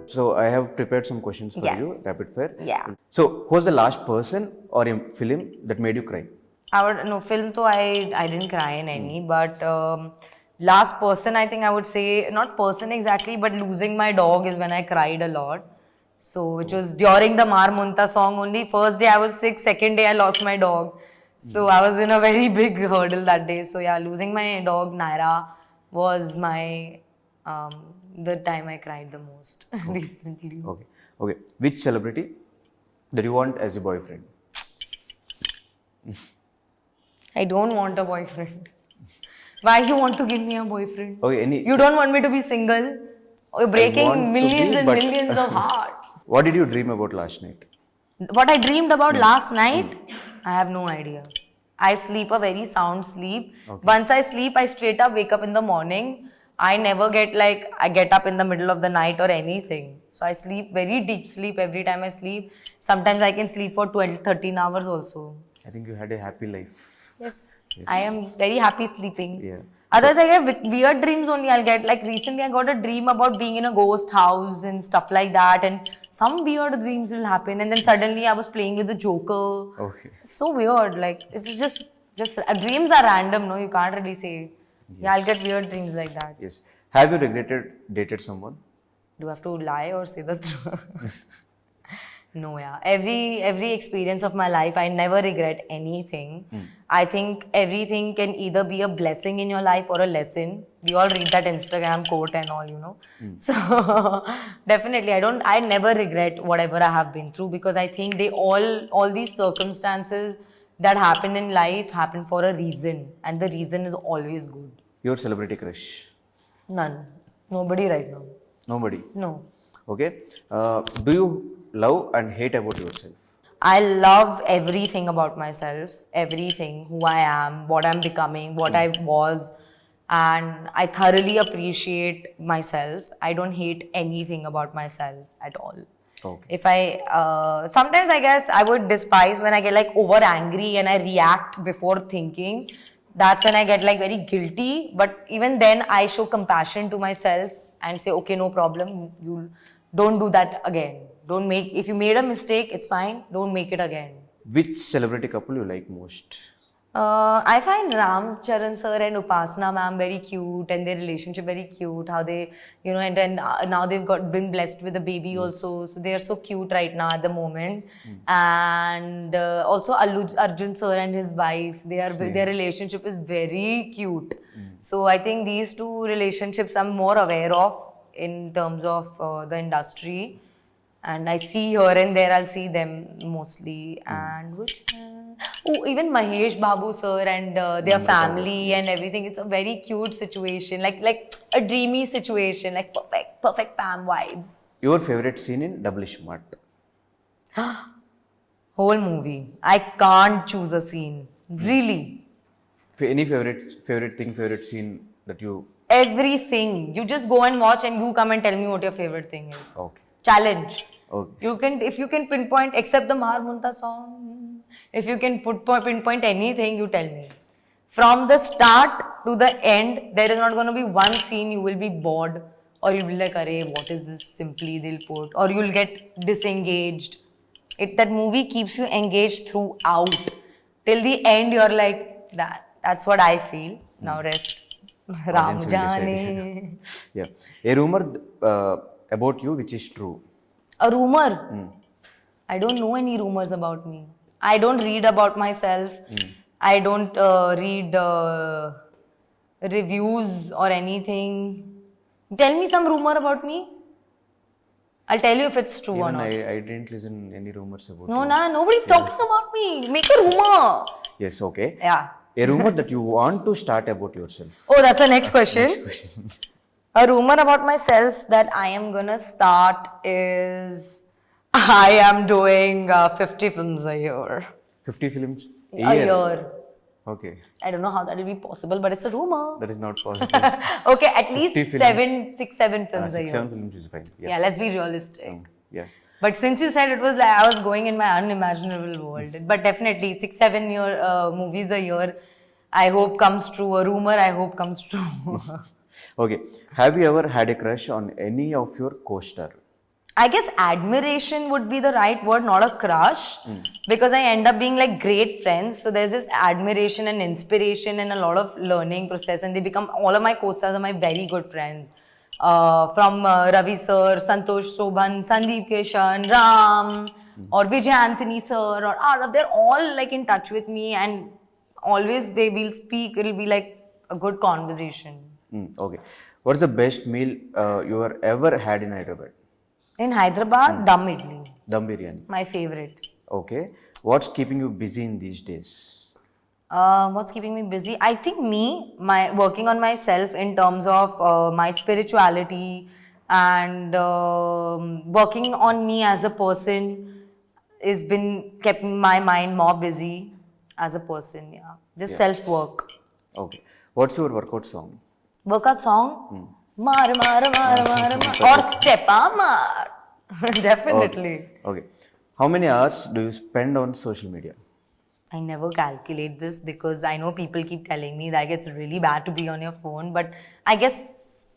So I have prepared some questions for you, Yes. rapid fire. Yeah. So who's the last person or a film that made you cry? Film though I didn't cry in any, but last person I think I would say, not person exactly, but losing my dog is when I cried a lot. So which was during the Mar Munta song only. First day I was sick, second day I lost my dog. So I was in a very big hurdle that day. So yeah, losing my dog Naira was my the time I cried the most recently. Okay. Okay. Which celebrity that you want as a boyfriend? I don't want a boyfriend. Why you want to give me a boyfriend? Okay. Any. You don't want me to be single? You're want breaking to millions be, and but- millions of hearts. What did you dream about last night? What I dreamed about last night, I have no idea. I sleep a very sound sleep. Okay. Once I sleep, I straight up wake up in the morning. I never get I get up in the middle of the night or anything. So I sleep very deep sleep every time I sleep. Sometimes I can sleep for 12, 13 hours also. I think you had a happy life. Yes. I am very happy sleeping. Yeah. Others I get weird dreams only. I'll get recently I got a dream about being in a ghost house and stuff like that, and some weird dreams will happen, and then suddenly I was playing with the Joker. Okay. It's so weird. It's just dreams are random. No, you can't really say. Yeah, I'll get weird dreams like that. Yes. Have you regretted dated someone? Do I have to lie or say the truth? No, yeah. Every experience of my life, I never regret anything. I think everything can either be a blessing in your life or a lesson. We all read that Instagram quote and all, you know. So definitely, I never regret whatever I have been through, because I think all these circumstances that happen in life happen for a reason, and the reason is always good. Your celebrity crush? None. Nobody right now. Nobody. No. Okay. Do you love and hate about yourself? I love everything about myself, everything, who I am, what I'm becoming, what I was, and I thoroughly appreciate myself. I don't hate anything about myself at all. Okay. If sometimes I guess I would despise when I get over angry and I react before thinking. That's when I get very guilty. But even then, I show compassion to myself and say, okay, no problem. You don't do that again. If you made a mistake, it's fine. Don't make it again. Which celebrity couple you like most? I find Ram Charan sir and Upasana ma'am very cute, and their relationship very cute. How they, and then now they've been blessed with a baby also. So they are so cute right now at the moment. And also Arjun sir and his wife, their relationship is very cute. So I think these two relationships I'm more aware of in terms of the industry. And I see here and there, I'll see them mostly. And even Mahesh Babu sir and their family and everything. It's a very cute situation, like a dreamy situation, like perfect fam vibes. Your favorite scene in Double Smart? Whole movie. I can't choose a scene. Really. Any favorite scene that you... Everything. You just go and watch and you come and tell me what your favorite thing is. Okay. Challenge. Okay. If you can pinpoint, except the Mar Munta song, if you can pinpoint anything, you tell me. From the start to the end, there is not going to be one scene you will be bored, or you'll be like, "Arey, what is this simply they'll put?" Or you'll get disengaged. That movie keeps you engaged throughout. Till the end, you're like, that's what I feel. Now rest. Ram Audience will decide. Jane. Yeah. A rumor about you which is true. A rumor? I don't know any rumors about me. I don't read about myself. I don't read reviews or anything. Tell me some rumor about me. I'll tell you if it's true or Even not. I didn't listen any rumors about No, you. nobody's talking about me. Make a rumor. Yes, okay. Yeah. A rumor that you want to start about yourself. Oh, that's the next question. A rumor about myself that I am gonna start is I am doing 50 films a year. 50 films A year. Okay. I don't know how that will be possible, but it's a rumor. That is not possible. Okay, at least 50 films. 7 films a 6, year. 7 films is fine. Yeah, let's be realistic. Yeah. But since you said it was I was going in my unimaginable world. But definitely 6, 7 year movies a year, I hope comes true. A rumor, I hope comes true. Okay. Have you ever had a crush on any of your co-star? I guess admiration would be the right word, not a crush, because I end up being like great friends. So there's this admiration and inspiration and a lot of learning process, and they become all of my co-stars are my very good friends. From Ravi sir, Santosh Sobhan, Sandeep Keshan, Ram, or Vijay Anthony sir, or Arav. They're all like in touch with me, and always they will speak. It'll be like a good conversation. Okay. What's the best meal you have ever had in Hyderabad? In Hyderabad, dum idli, Dum biryani. my favorite. Okay. What's keeping you busy in these days? What's keeping me busy? I think my working on myself in terms of my spirituality and working on me as a person has been kept my mind more busy as a person. Yeah, just self work. Okay. What's your workout song? Workout song? Mar mar mar mar mar or step mar. Definitely. Okay. How many hours do you spend on social media? I never calculate this because I know people keep telling me that it's really bad to be on your phone, but I guess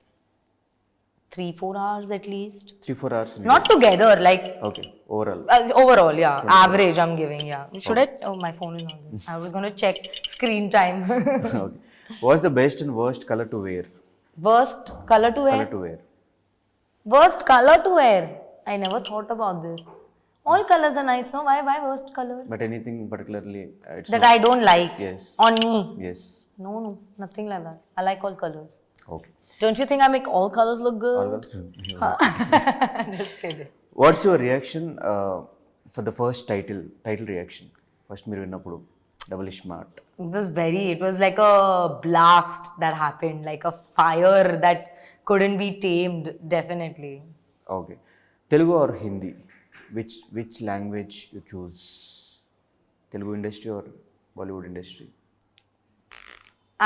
3-4 hours at least. 3-4 hours. In a Not together, like day? Okay. Overall. overall, yeah. Average, I'm giving, yeah. Should I? Oh, my phone is on. I was gonna check screen time. Okay. What's the best and worst color to wear? Worst color to wear? Color to wear. Worst color to wear? I never thought about this. All colors are nice, no? Why worst color? But anything particularly? It's That not- I don't like Yes. on me. Yes. No, nothing like that. I like all colors. Okay. Don't you think I make all colors look good? All girls- Just kidding. What's your reaction for the first title reaction? First మీరు విన్నప్పుడు double smart. It was like a blast that happened, like a fire that couldn't be tamed, definitely. Okay. Telugu or Hindi? Which language you choose? Telugu industry or Bollywood industry?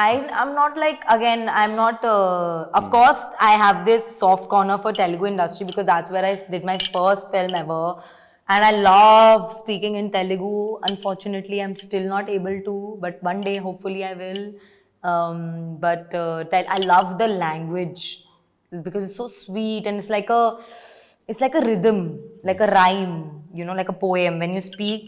I'm not like, again, I'm not, of course, I have this soft corner for Telugu industry because that's where I did my first film ever. And I love speaking in Telugu. Unfortunately, I'm still not able to, but one day, hopefully, I will. I love the language because it's so sweet and it's like a rhythm, like a rhyme, like a poem. When you speak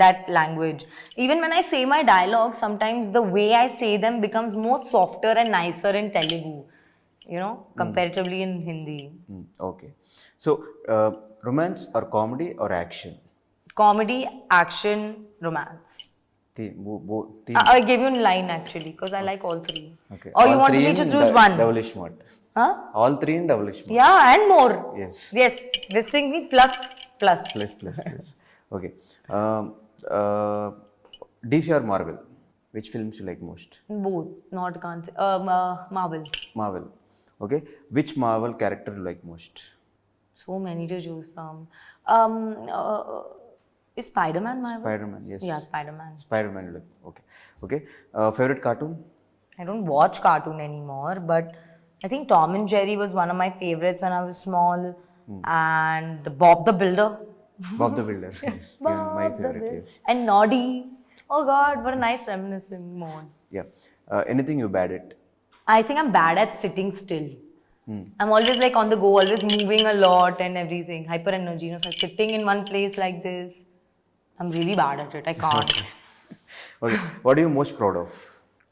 that language, even when I say my dialogue, sometimes the way I say them becomes more softer and nicer in Telugu, comparatively in Hindi. Okay. So, romance or comedy or action? Comedy, action, romance. Theme. I gave you a line actually because I like all three. Okay. Or you All want three me to in choose one? Double smart. Huh? All three in double smart. Yeah, and more. Yes. Yes, this thing need plus. Plus. Okay. DC or Marvel? Which films you like most? Both, not can't. Marvel. Marvel. Okay. Which Marvel character you like most? So many to choose from. Is Spider-Man Marvel? Spider-Man. Yes. Yeah, Spider-Man. Spider-Man. You like. Okay. Favorite cartoon? I don't watch cartoon anymore, but I think Tom and Jerry was one of my favorites when I was small. And Bob the Builder. Bob the Builder. Yes. Even my Bob the favorite. Builder. Yes. And Noddy. Oh God, what a nice reminiscent mode. Yeah. Anything you bad at? I think I'm bad at sitting still. I'm always like on the go, always moving a lot and everything. Hyper energy, so sitting in one place like this, I'm really bad at it. I can't. Okay. What are you most proud of?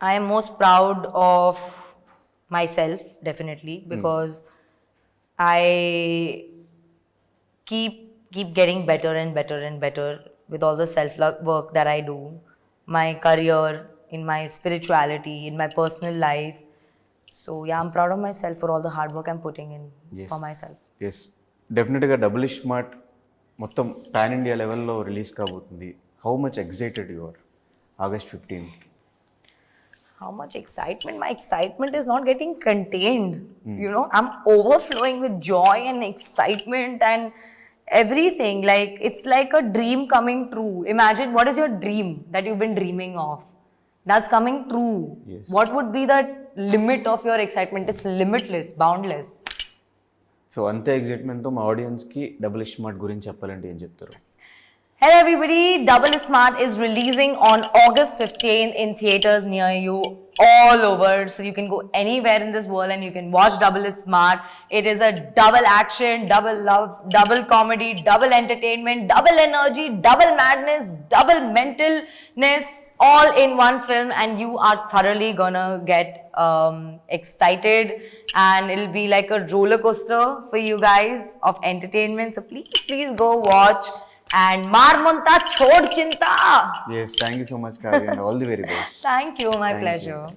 I am most proud of myself, definitely, because I keep getting better and better and better with all the self work that I do, my career, in my spirituality, in my personal life. So yeah, I'm proud of myself for all the hard work I'm putting in for myself. Yes డెఫినెట్గా double smart మొత్తం pan India లెవెల్లో release కాబోతుంది. How much excited you are August 15th? How much excitement? My excitement is not getting contained. I'm overflowing with joy and excitement and everything. Like, it's like a dream coming true. Imagine, what is your dream that you've been dreaming of? That's coming true. Yes. What would be the limit of your excitement? It's limitless, boundless. So అంతే ఎగ్జైట్మెంట్తో మా ఆడియన్స్కి double smart గురించి చెప్పాలంటే ఏం చెప్తారు? Hello everybody, Double Smart is releasing on August 15th in theaters near you all over. So you can go anywhere in this world and you can watch Double Smart. It is a double action, double love, double comedy, double entertainment, double energy, double madness, double mentalness, all in one film, and you are thoroughly gonna get excited, and it'll be like a roller coaster for you guys of entertainment. So please go watch. And Mar Munta Chhod Chinta. Yes, thank you so much, Kavya, and all the very best. Thank you, my Thank you. pleasure.